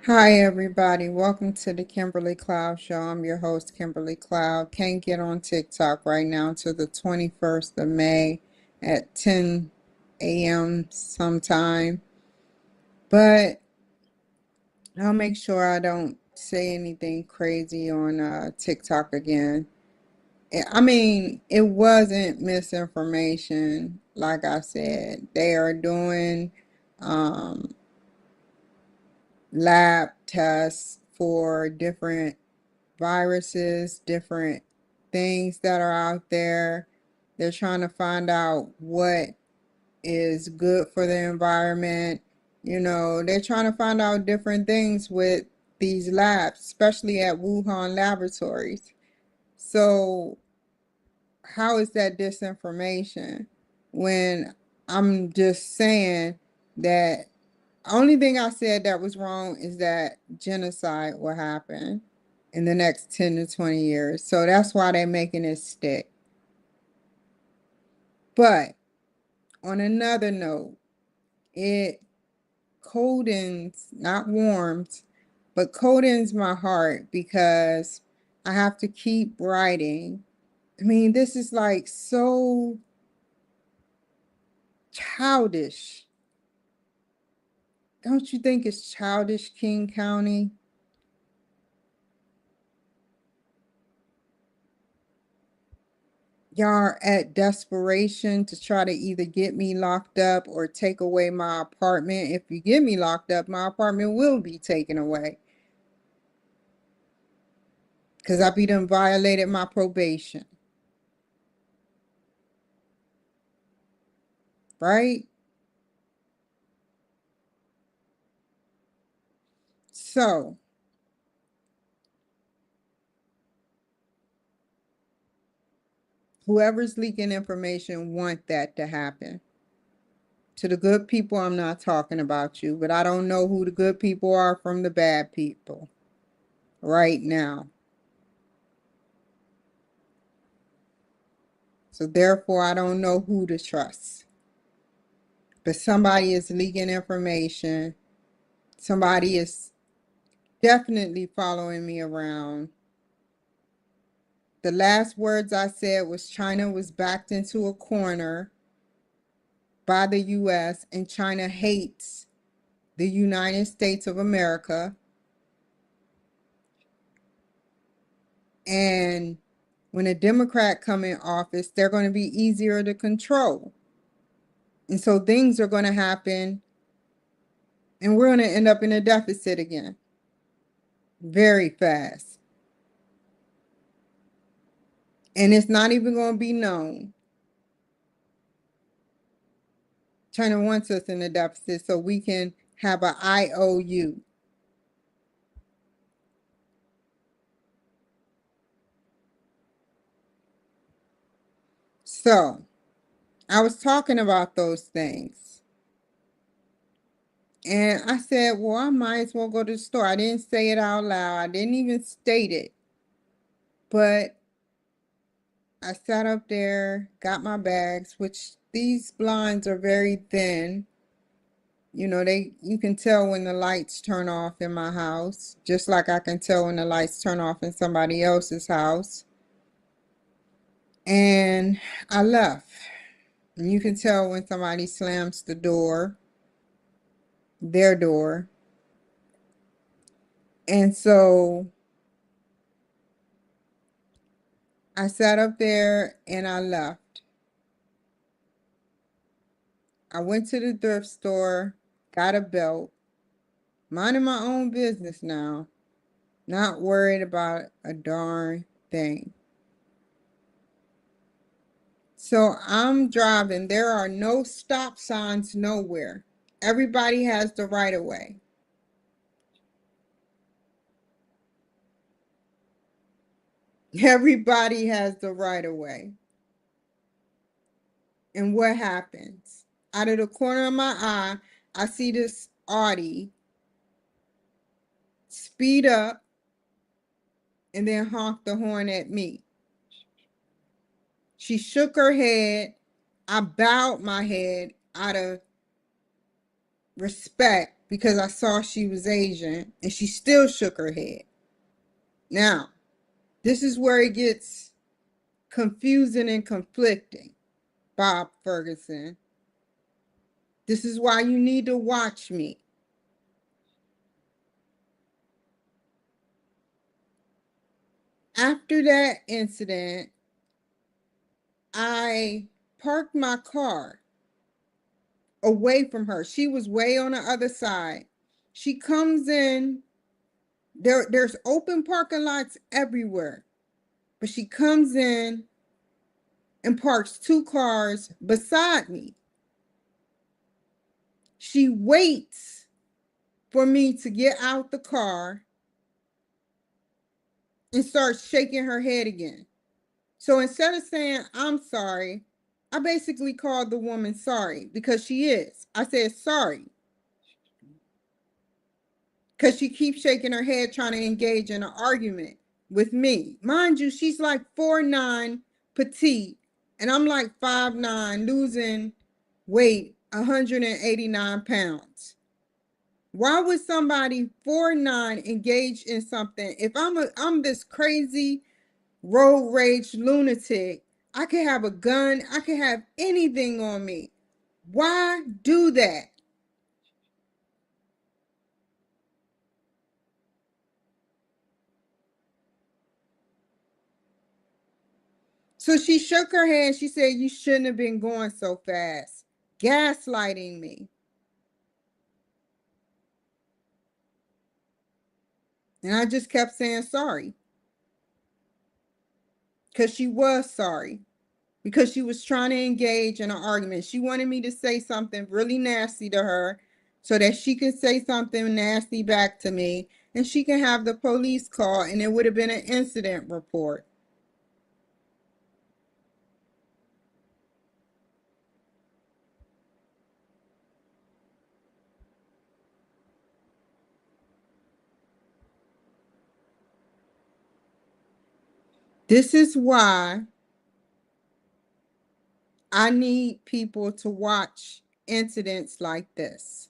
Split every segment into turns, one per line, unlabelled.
Hi, everybody. Welcome to the Kimberly Cloud Show. I'm your host, Kimberly Cloud. Can't get on TikTok right now until the 21st of May at 10 a.m. sometime. But I'll make sure I don't say anything crazy on TikTok again. It wasn't misinformation, like I said. They are doing um, lab tests for different viruses, different things that are out there. They're trying to find out what is good for the environment. They're trying to find out different things with these labs, especially at Wuhan laboratories. So, how is that disinformation when I'm just saying that only thing I said that was wrong is that genocide will happen in the next 10 to 20 years. So that's why they're making it stick. But on another note, it coldens, not warms, but coldens my heart because I have to keep writing. This is like so childish. Don't you think it's childish, King County? Y'all are at desperation to try to either get me locked up or take away my apartment. If you get me locked up, my apartment will be taken away because I be done violated my probation, right? So whoever's leaking information want that to happen. To the good people, I'm not talking about you, but I don't know who the good people are from the bad people right now. So therefore, I don't know who to trust. But somebody is leaking information. Somebody is definitely following me around. The last words I said was China was backed into a corner by the US and China hates the United States of America. And when a Democrat come in office, they're going to be easier to control. And so things are going to happen and we're going to end up in a deficit again very fast. And it's not even going to be known. China wants us in a deficit so we can have an IOU. So I was talking about those things. And I said, well, I might as well go to the store. I didn't say it out loud. I didn't even state it. But I sat up there, got my bags, which these blinds are very thin. You can tell when the lights turn off in my house, just like I can tell when the lights turn off in somebody else's house. And I left. And you can tell when somebody slams the door, their door. And so I sat up there and I left. I went to the thrift store, got a belt, minding my own business now, not worried about a darn thing. So I'm driving. There are no stop signs nowhere. Everybody has the right of way. Everybody has the right of way. And what happens? Out of the corner of my eye, I see this Audi speed up and then honk the horn at me. She shook her head. I bowed my head out of respect because I saw she was Asian, and she still shook her head. Now, this is where it gets confusing and conflicting, Bob Ferguson. This is why you need to watch me. After that incident, I parked my car away from her. She was way on the other side. She comes in. There's open parking lots everywhere, but she comes in and parks two cars beside me. She waits for me to get out the car and starts shaking her head again. So instead of saying, I'm sorry, I basically called the woman sorry because she is. I said, sorry. Because she keeps shaking her head trying to engage in an argument with me. Mind you, she's like 4'9", petite, and I'm like 5'9", losing weight, 189 pounds. Why would somebody 4'9" engage in something? If I'm this crazy road rage lunatic, I could have a gun, I could have anything on me. Why do that? So she shook her head. She said, you shouldn't have been going so fast. Gaslighting me. And I just kept saying sorry. Because she was sorry. Because she was trying to engage in an argument. She wanted me to say something really nasty to her so that she could say something nasty back to me and she can have the police call and it would have been an incident report. This is why I need people to watch incidents like this.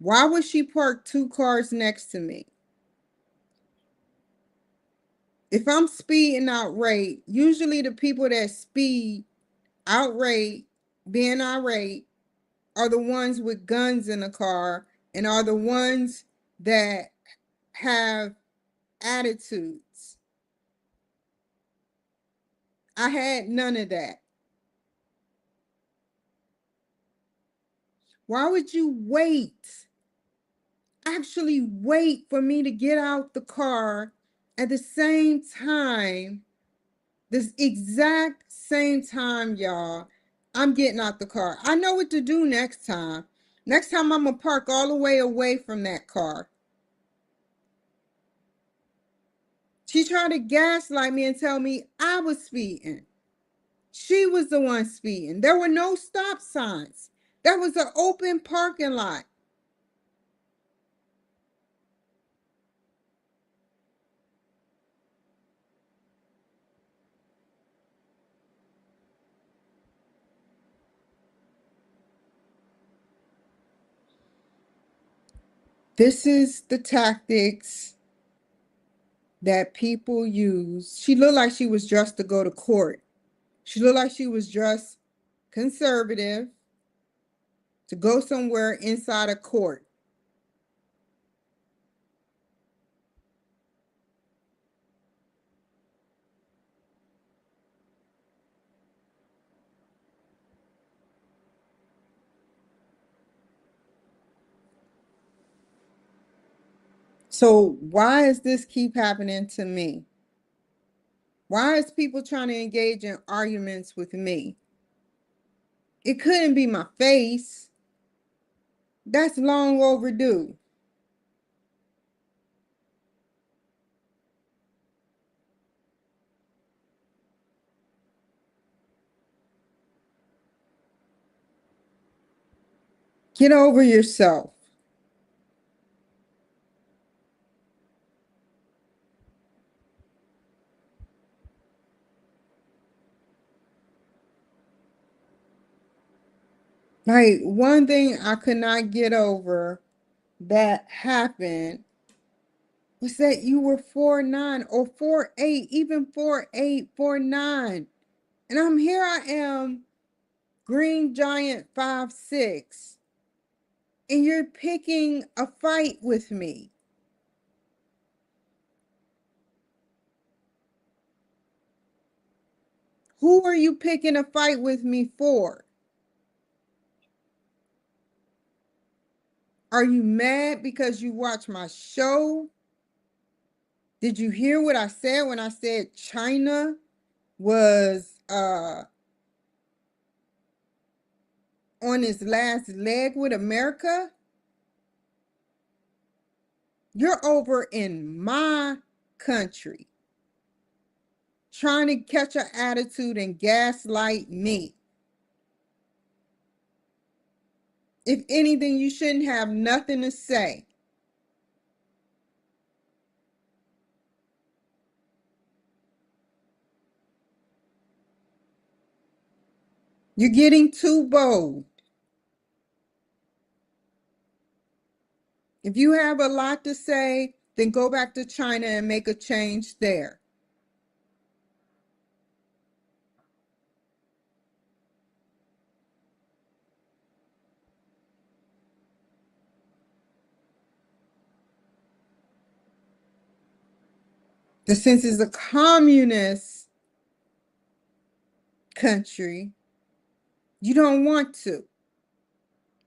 Why would she park two cars next to me? If I'm speeding outright, usually the people that speed outright, being irate, are the ones with guns in the car and are the ones that have attitudes. I had none of that. Why would you wait? Actually, wait for me to get out the car at the same time, this exact same time, y'all. I'm getting out the car. I know what to do next time. Next time, I'm going to park all the way away from that car. She tried to gaslight me and tell me I was speeding. She was the one speeding. There were no stop signs. There was an open parking lot. This is the tactics that people use. She looked like she was dressed to go to court. She looked like she was dressed conservative to go somewhere inside a court. So why does this keep happening to me? Why is people trying to engage in arguments with me? It couldn't be my face. That's long overdue. Get over yourself. Like, one thing I could not get over that happened was that you were 4'9" or 4'8", even 4'8", 4'9". And I'm here, I am, green giant 5'6", and you're picking a fight with me. Who are you picking a fight with me for? Are you mad because you watched my show? Did you hear what I said when I said China was on its last leg with America? You're over in my country trying to catch an attitude and gaslight me. If anything, you shouldn't have nothing to say. You're getting too bold. If you have a lot to say, then go back to China and make a change there. But since it's a communist country, you don't want to.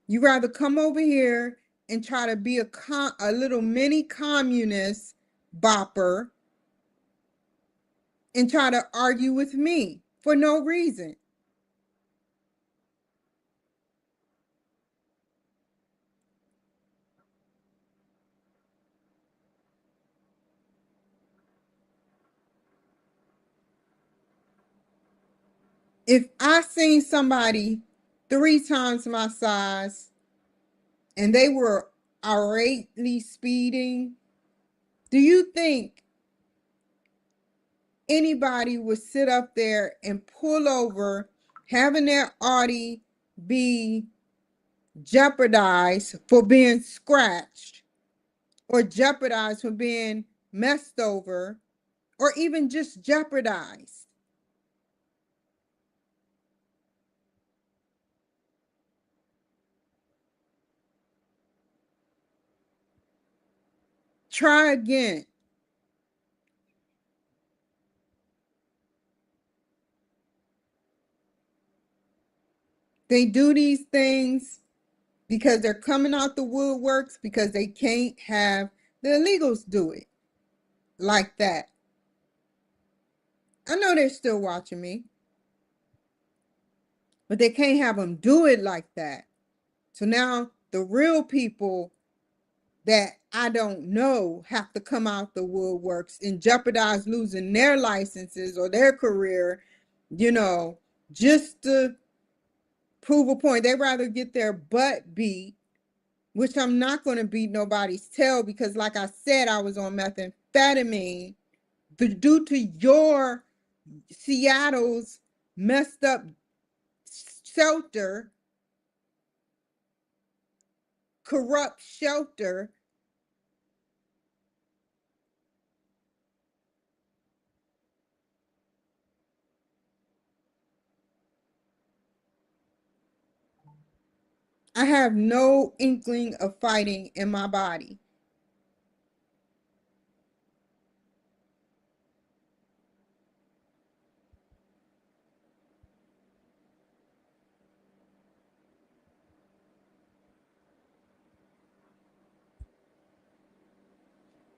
You rather come over here and try to be a little mini communist bopper and try to argue with me for no reason. If I seen somebody 3 times my size and they were irately speeding, do you think anybody would sit up there and pull over, having their Audi be jeopardized for being scratched or jeopardized for being messed over or even just jeopardized? Try again. They do these things because they're coming out the woodworks because they can't have the illegals do it like that. I know they're still watching me, but they can't have them do it like that. So now the real people that I don't know have to come out the woodworks and jeopardize losing their licenses or their career, you know, just to prove a point. They rather get their butt beat, which I'm not going to beat nobody's tail because, like I said, I was on methamphetamine. But due to your Seattle's messed up shelter, corrupt shelter, I have no inkling of fighting in my body.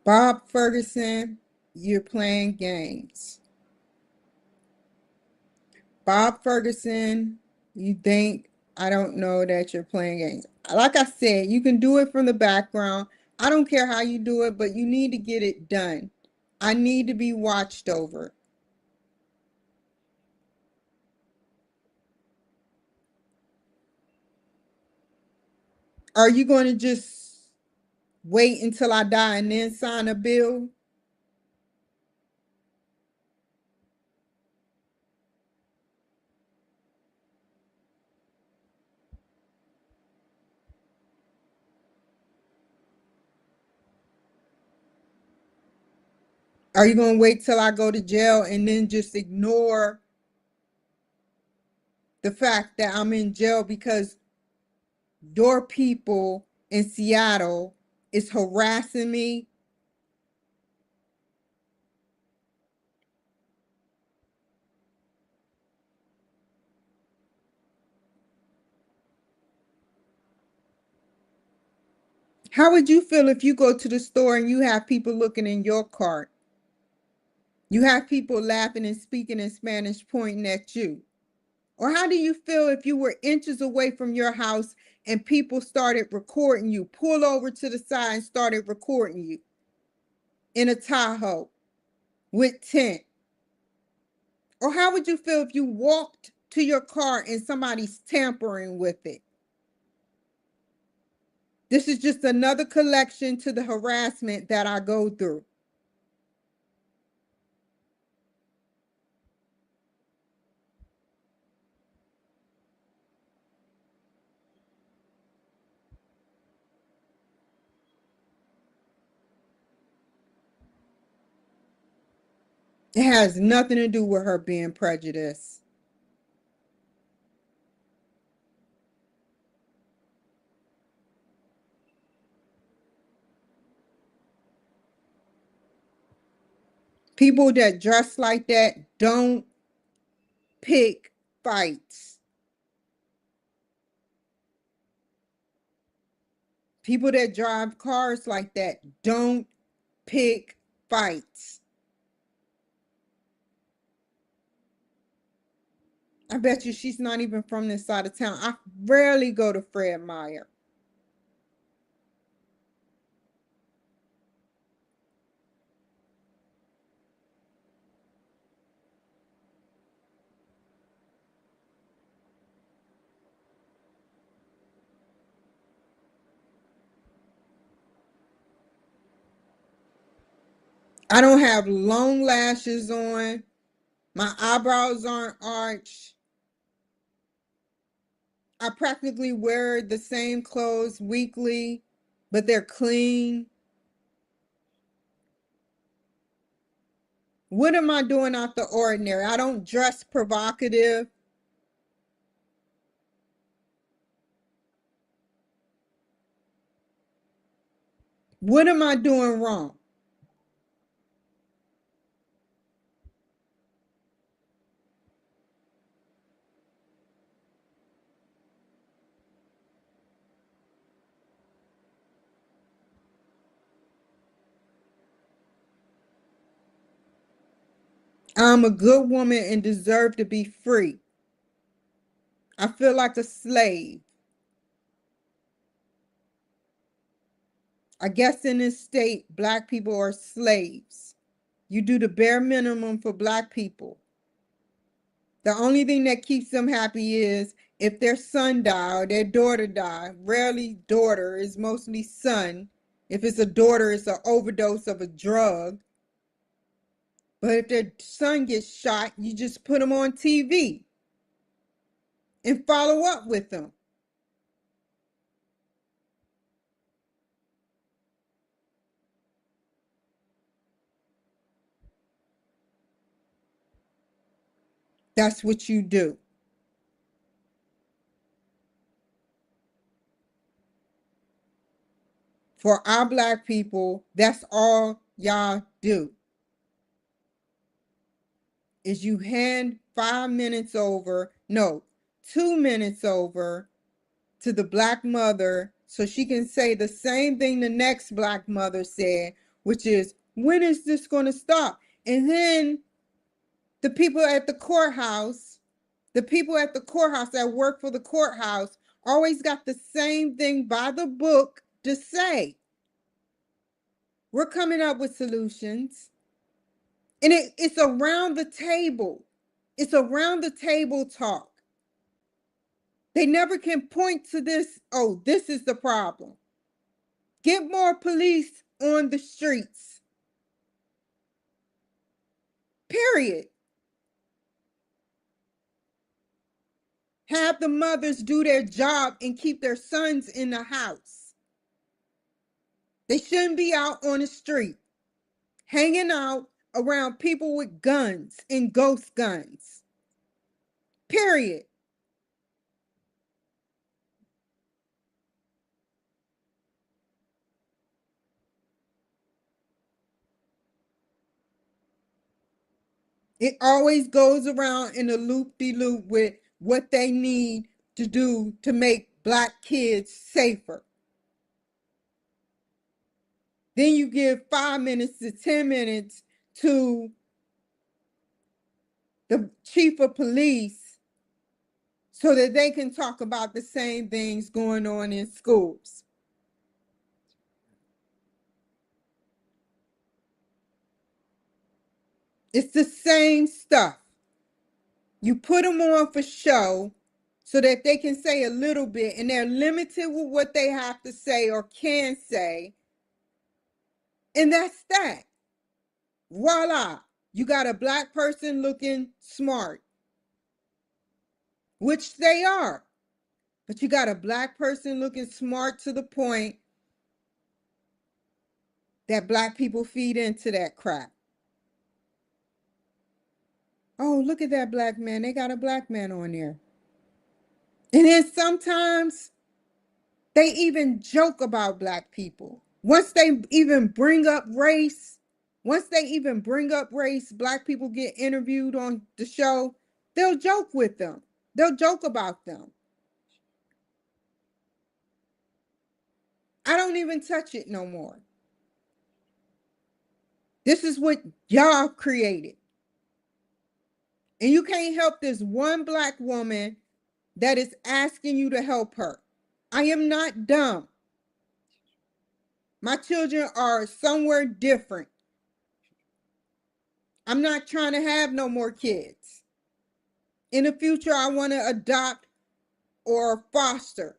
Bob Ferguson, you're playing games. Bob Ferguson, you think I don't know that you're playing games. Like I said, you can do it from the background. I don't care how you do it, but you need to get it done. I need to be watched over. Are you going to just wait until I die and then sign a bill? Are you going to wait till I go to jail and then just ignore the fact that I'm in jail because your people in Seattle is harassing me? How would you feel if you go to the store and you have people looking in your cart? You have people laughing and speaking in Spanish pointing at you. Or how do you feel if you were inches away from your house and people started recording you, pull over to the side and started recording you in a Tahoe with tent? Or how would you feel if you walked to your car and somebody's tampering with it? This is just another collection to the harassment that I go through. It has nothing to do with her being prejudiced. People that dress like that don't pick fights. People that drive cars like that don't pick fights. I bet you she's not even from this side of town. I rarely go to Fred Meyer. I don't have long lashes on. My eyebrows aren't arched. I practically wear the same clothes weekly, but they're clean. What am I doing out the ordinary? I don't dress provocative. What am I doing wrong? I'm a good woman and deserve to be free. I feel like a slave. I guess in this state, black people are slaves. You do the bare minimum for black people. The only thing that keeps them happy is if their son die or their daughter die. Rarely daughter, is mostly son. If it's a daughter, it's an overdose of a drug. But if their son gets shot, you just put them on TV and follow up with them. That's what you do. For our black people, that's all y'all do. Is you hand 5 minutes over, no, 2 minutes over to the black mother so she can say the same thing the next black mother said, which is, when is this going to stop? And then the people at the courthouse, that work for the courthouse always got the same thing by the book to say. We're coming up with solutions. And it's around the table. It's around the table talk. They never can point to this, oh, this is the problem. Get more police on the streets. Period. Have the mothers do their job and keep their sons in the house. They shouldn't be out on the street, hanging out, around people with guns and ghost guns. Period. It always goes around in a loop-de-loop with what they need to do to make black kids safer. Then you give 5 minutes to 10 minutes to the chief of police so that they can talk about the same things going on in schools. It's the same stuff. You put them on for show so that they can say a little bit, and they're limited with what they have to say or can say. And that's that. Voila. You got a black person looking smart, which they are. But you got a black person looking smart to the point that black people feed into that crap. Oh, look at that black man. They got a black man on there. And then sometimes they even joke about black people. Once they even bring up race, black people get interviewed on the show, they'll joke with them. They'll joke about them. I don't even touch it no more. This is what y'all created. And you can't help this one black woman that is asking you to help her. I am not dumb. My children are somewhere different. I'm not trying to have no more kids. In the future, I want to adopt or foster.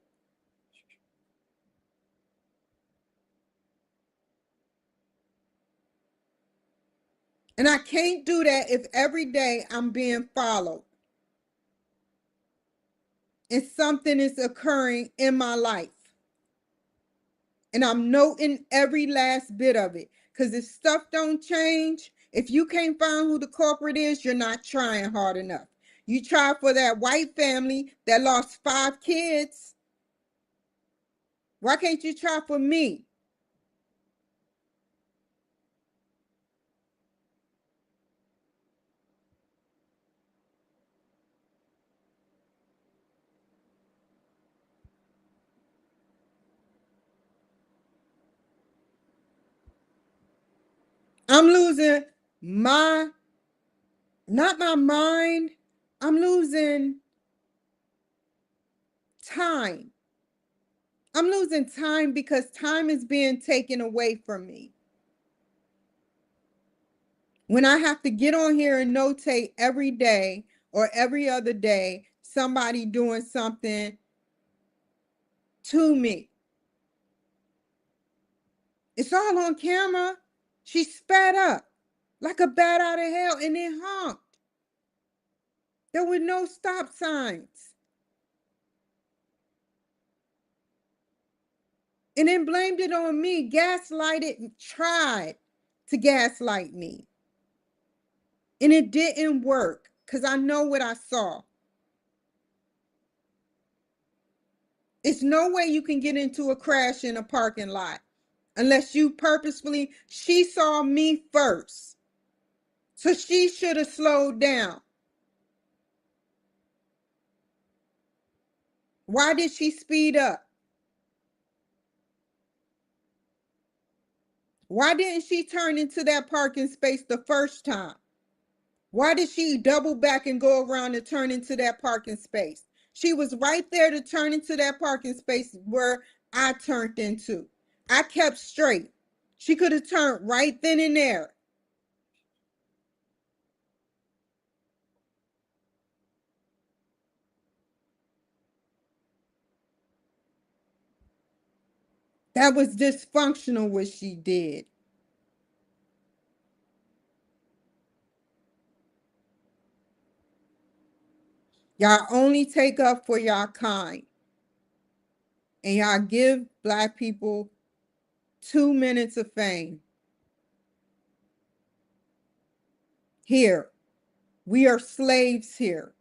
And I can't do that if every day I'm being followed and something is occurring in my life. And I'm noting every last bit of it. Because if stuff don't change, if you can't find who the culprit is, you're not trying hard enough. You try for that white family that lost 5 kids. Why can't you try for me? I'm losing my, not my mind, I'm losing time. I'm losing time because time is being taken away from me. When I have to get on here and notate every day or every other day, somebody doing something to me. It's all on camera. She sped up like a bat out of hell and then honked. There were no stop signs. And then blamed it on me, gaslighted, tried to gaslight me. And it didn't work because I know what I saw. It's no way you can get into a crash in a parking lot unless you purposefully, she saw me first. So she should have slowed down. Why did she speed up? Why didn't she turn into that parking space the first time? Why did she double back and go around and turn into that parking space? She was right there to turn into that parking space where I turned into. I kept straight. She could have turned right then and there. That was dysfunctional what she did. Y'all only take up for y'all kind. And y'all give black people 2 minutes of fame. here. We are slaves here.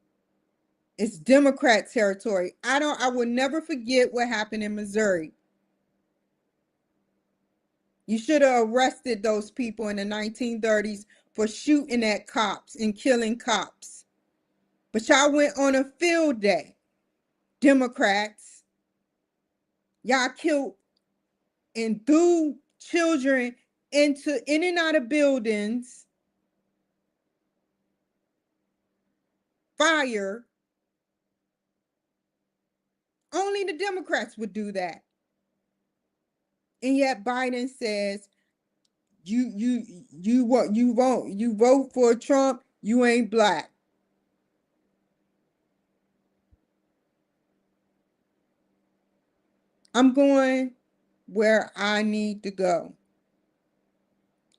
It's Democrat territory. I will never forget what happened in Missouri. You should have arrested those people in the 1930s for shooting at cops and killing cops. But y'all went on a field day. Democrats, y'all killed and threw children in and out of buildings, fire. Only the Democrats would do that. And yet Biden says, you vote for Trump, you ain't black. I'm going where I need to go.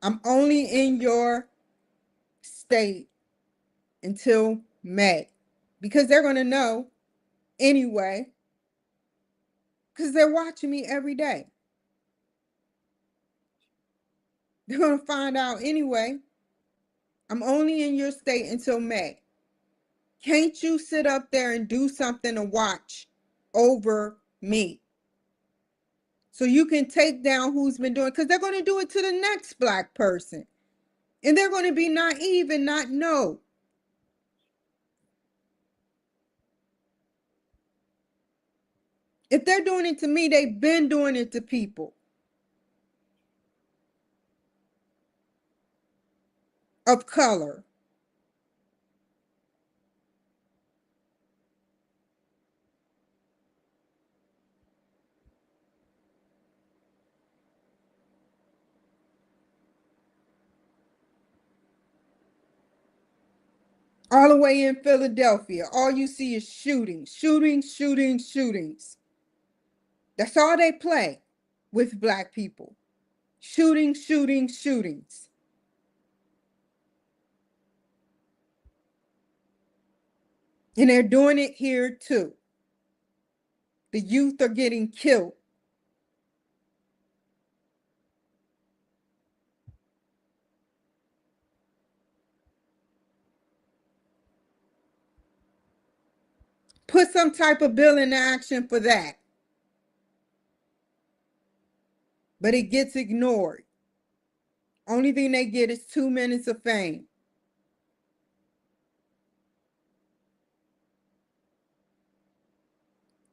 I'm only in your state until May, because they're going to know anyway, because they're watching me every day. They're going to find out anyway. I'm only in your state until May. Can't you sit up there and do something to watch over me? So you can take down who's been doing, because they're going to do it to the next black person. And they're going to be naive and not know. If they're doing it to me, they've been doing it to people of color. All the way in Philadelphia, all you see is shootings, shootings, shootings, shootings. That's all they play with black people. Shootings, shootings, shootings. And they're doing it here too. The youth are getting killed. Put some type of bill into action for that. But it gets ignored. Only thing they get is 2 minutes of fame.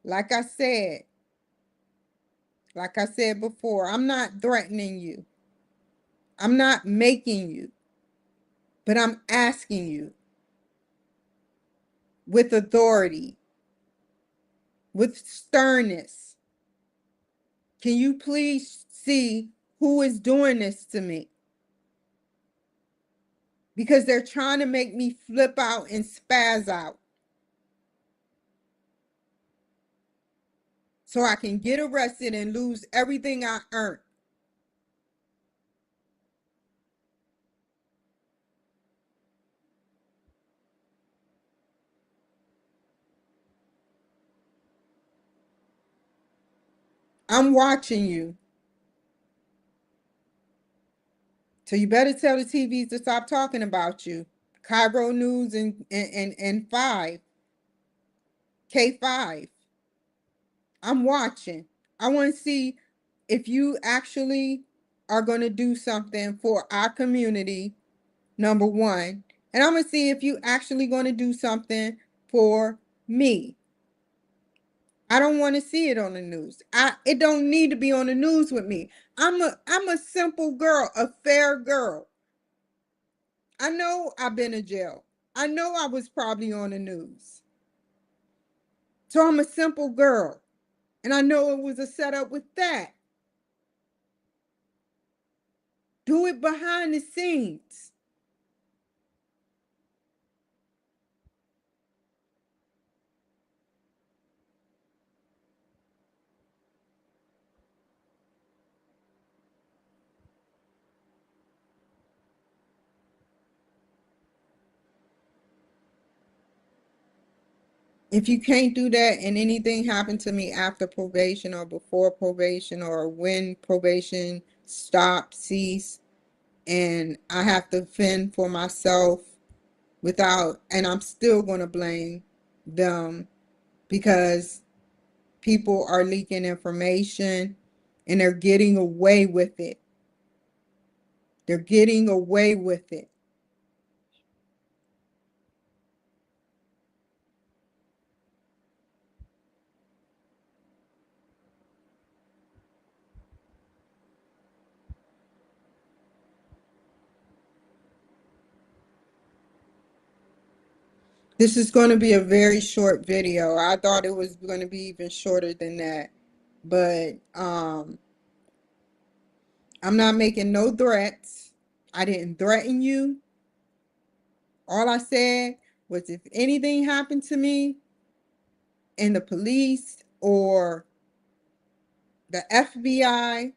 Like I said before, I'm not threatening you. I'm not making you. But I'm asking you with authority, with sternness. Can you please see who is doing this to me? Because they're trying to make me flip out and spaz out, so I can get arrested and lose everything I earned. I'm watching you. So you better tell the TVs to stop talking about you. Cairo News and 5, K5. I'm watching. I want to see if you actually are going to do something for our community, number one. And I'm going to see if you actually going to do something for me. I don't want to see it on the news. It don't need to be on the news with me. I'm a simple girl, a fair girl. I know I've been in jail. I know I was probably on the news. So I'm a simple girl. And I know it was a setup with that. Do it behind the scenes. If you can't do that and anything happened to me after probation or before probation or when probation stopped, cease, and I have to fend for myself without, and I'm still going to blame them because people are leaking information and they're getting away with it. They're getting away with it. This is going to be a very short video. I thought it was going to be even shorter than that. But I'm not making no threats. I didn't threaten you. All I said was if anything happened to me and the police or the FBI,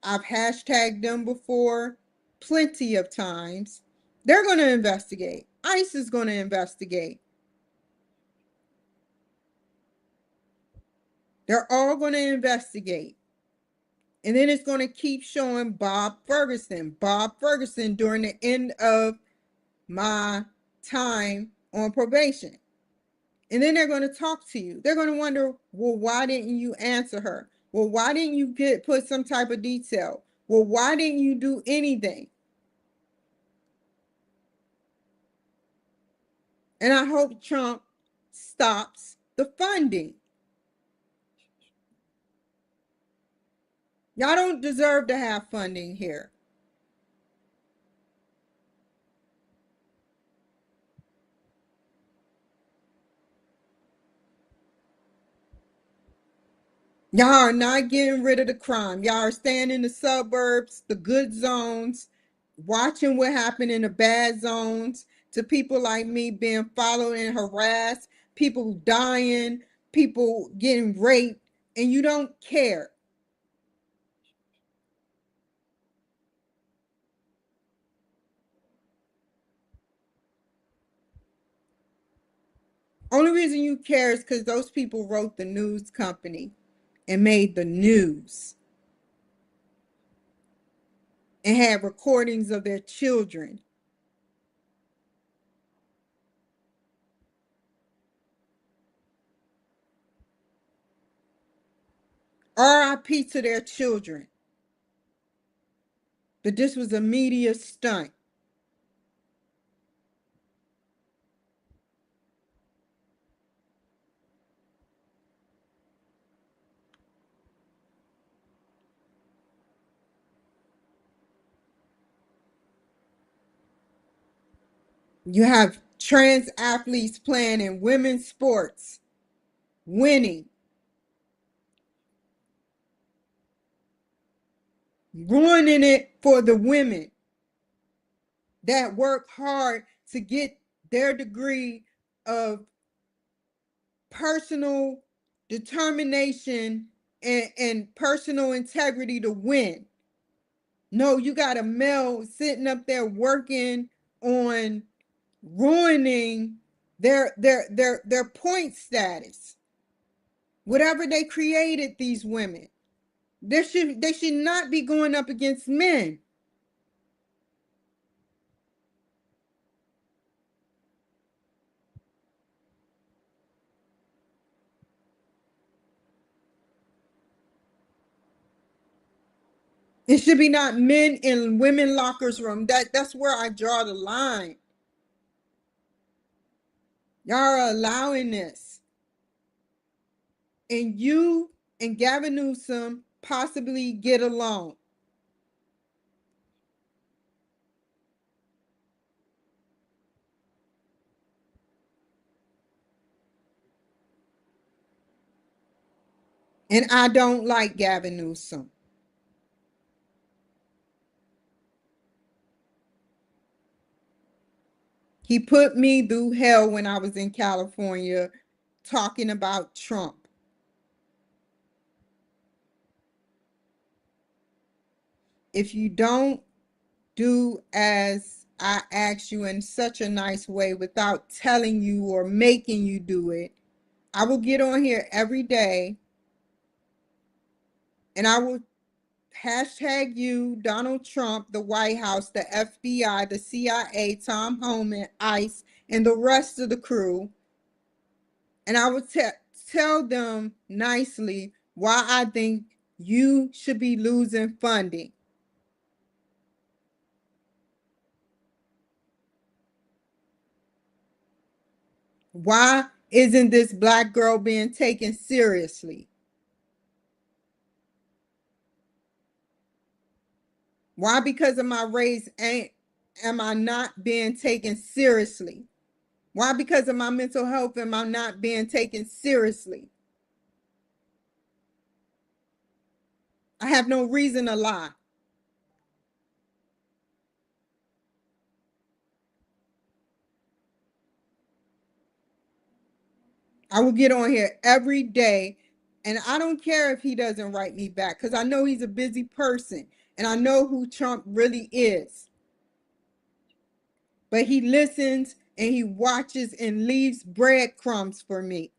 I've hashtagged them before plenty of times. They're going to investigate. ICE is going to investigate. They're all going to investigate. And then it's going to keep showing Bob Ferguson during the end of my time on probation. And then they're going to talk to you. They're going to wonder, well, why didn't you answer her? Well, why didn't you put some type of detail? Well, why didn't you do anything? And I hope Trump stops the funding. Y'all don't deserve to have funding here. Y'all are not getting rid of the crime. Y'all are staying in the suburbs, the good zones, watching what happened in the bad zones to people like me being followed and harassed, people dying, people getting raped, and you don't care. Only reason you care is because those people wrote the news company and made the news and had recordings of their children. RIP to their children. But this was a media stunt. You have trans athletes playing in women's sports, winning, ruining it for the women that work hard to get their degree of personal determination and personal integrity to win. No, you got a male sitting up there working on ruining their point status. Whatever they created, these women. They should not be going up against men. It should be not men in women lockers room. That's where I draw the line. Y'all are allowing this. And you and Gavin Newsom possibly get along. And I don't like Gavin Newsom. He put me through hell when I was in California talking about Trump. If you don't do as I ask you in such a nice way without telling you or making you do it, I will get on here every day and I will hashtag you, Donald Trump, the White House, the FBI, the CIA, Tom Homan, ICE, and the rest of the crew. And I would tell them nicely why I think you should be losing funding. Why isn't this black girl being taken seriously? Why, because of my race, am I not being taken seriously? Why, because of my mental health, am I not being taken seriously? I have no reason to lie. I will get on here every day, and I don't care if he doesn't write me back because I know he's a busy person and I know who Trump really is. But he listens and he watches and leaves breadcrumbs for me.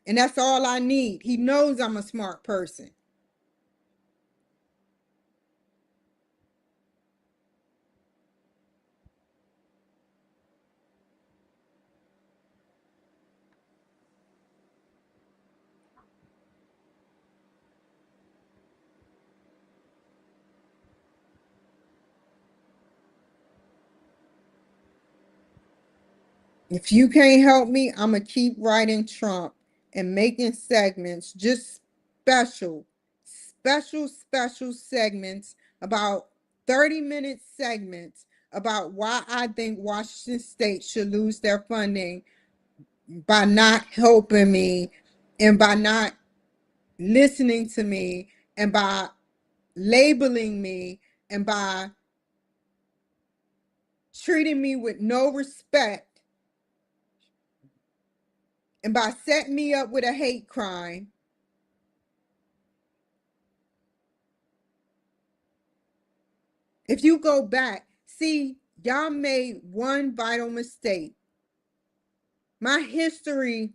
And that's all I need. He knows I'm a smart person. If you can't help me, I'm going to keep writing Trump and making segments, just special segments, about 30-minute segments about why I think Washington State should lose their funding by not helping me and by not listening to me and by labeling me and by treating me with no respect and by setting me up with a hate crime. If you go back, see, y'all made one vital mistake. My history,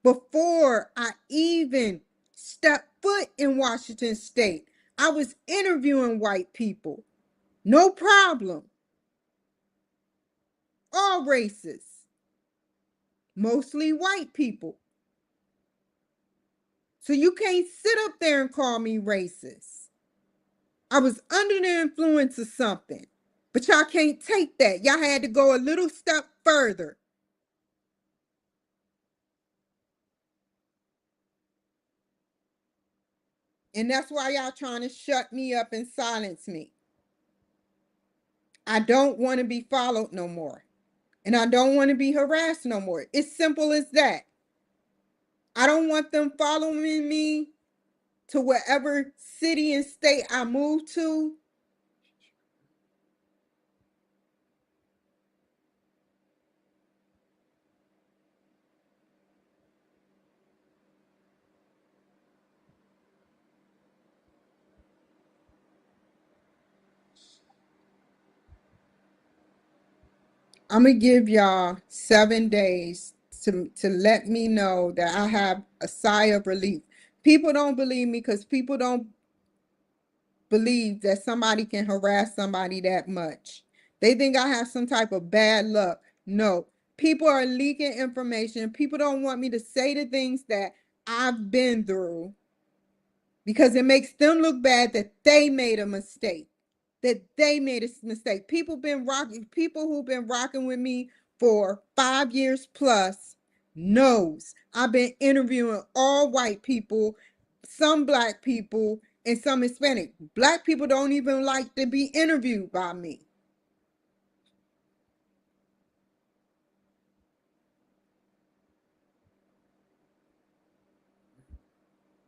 before I even stepped foot in Washington State, I was interviewing white people. No problem. All races. Mostly white people. So you can't sit up there and call me racist. I was under the influence of something. But y'all can't take that. Y'all had to go a little step further. And that's why y'all trying to shut me up and silence me. I don't want to be followed no more. And I don't want to be harassed no more. It's simple as that. I don't want them following me to wherever city and state I move to. I'm gonna give y'all 7 days to let me know that I have a sigh of relief. People don't believe me because people don't believe that somebody can harass somebody that much. They think I have some type of bad luck. No, people are leaking information. People don't want me to say the things that I've been through because it makes them look bad that they made a mistake. That they made a mistake. People who've been rocking with me for 5 years plus knows I've been interviewing all white people, some black people, and some Hispanic. Black people don't even like to be interviewed by me.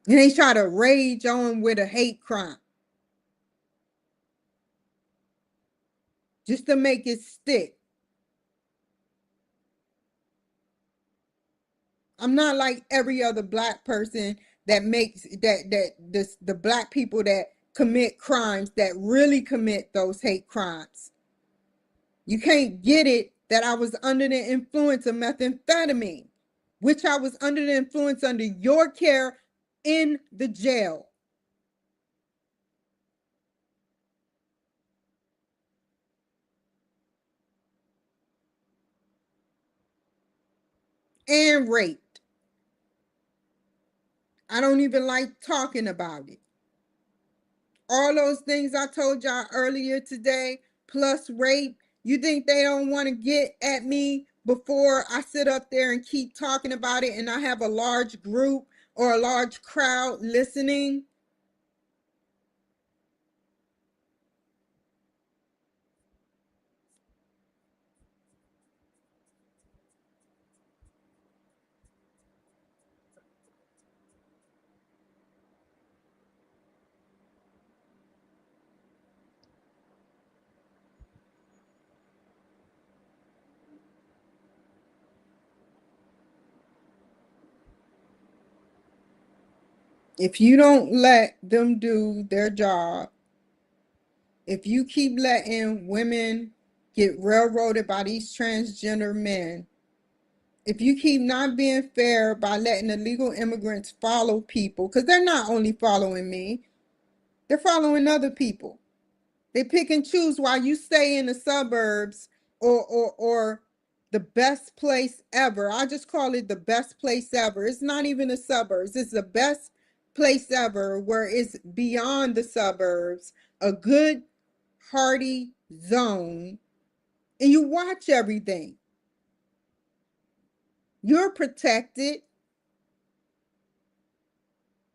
And they try to rage on with a hate crime just to make it stick. I'm not like every other black person that makes the black people that commit crimes that really commit those hate crimes. You can't get it that I was under the influence of methamphetamine, which I was under the influence under your care in the jail. and raped. I don't even like talking about it. All those things I told y'all earlier today, plus rape, you think they don't want to get at me before I sit up there and keep talking about it and I have a large group or a large crowd listening? If you don't let them do their job, if you keep letting women get railroaded by these transgender men, if you keep not being fair by letting illegal immigrants follow people, because they're not only following me, they're following other people. They pick and choose while you stay in the suburbs or the best place ever. I just call it the best place ever. It's not even the suburbs. It's the best place ever where it's beyond the suburbs, a good, hearty zone, and you watch everything. You're protected.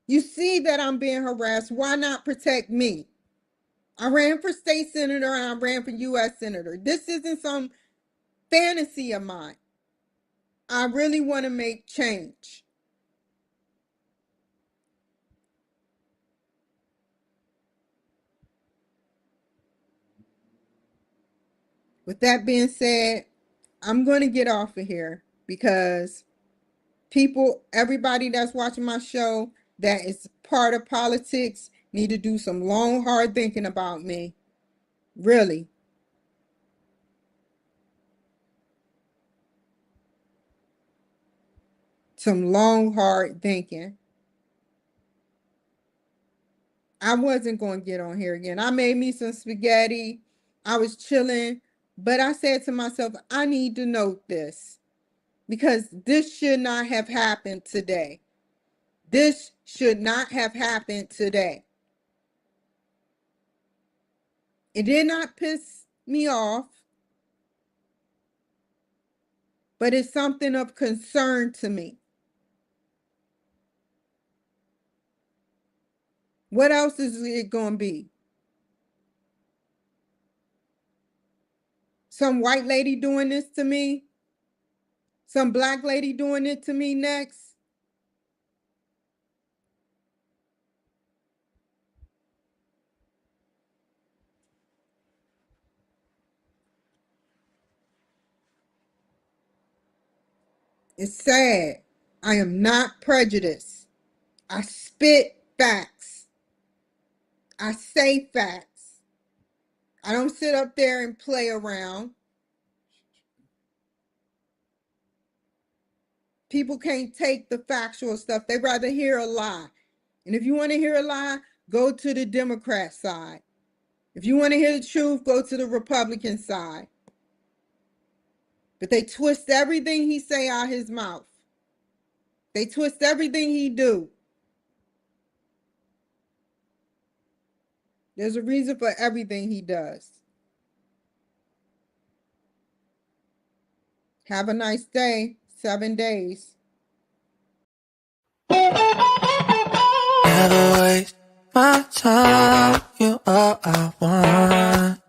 You see that I'm being harassed. Why not protect me? I ran for state senator and I ran for U.S. senator. This isn't some fantasy of mine. I really want to make change. With that being said, I'm going to get off of here because people, everybody that's watching my show that is part of politics need to do some long, hard thinking about me. Really. Some long, hard thinking. I wasn't going to get on here again. I made me some spaghetti. I was chilling, but I said to myself, I need to note this because this should not have happened today. This should not have happened today. It did not piss me off, but it's something of concern to me. What else is it going to be? Some white lady doing this to me? Some black lady doing it to me next? It's sad. I am not prejudiced. I spit facts. I say facts. I don't sit up there and play around. People can't take the factual stuff. They rather hear a lie. And if you want to hear a lie, go to the Democrat side. If you want to hear the truth, go to the Republican side. But they twist everything he say out his mouth. They twist everything he do. There's a reason for everything he does. Have a nice day. 7 days.
Never waste my time, you all I want.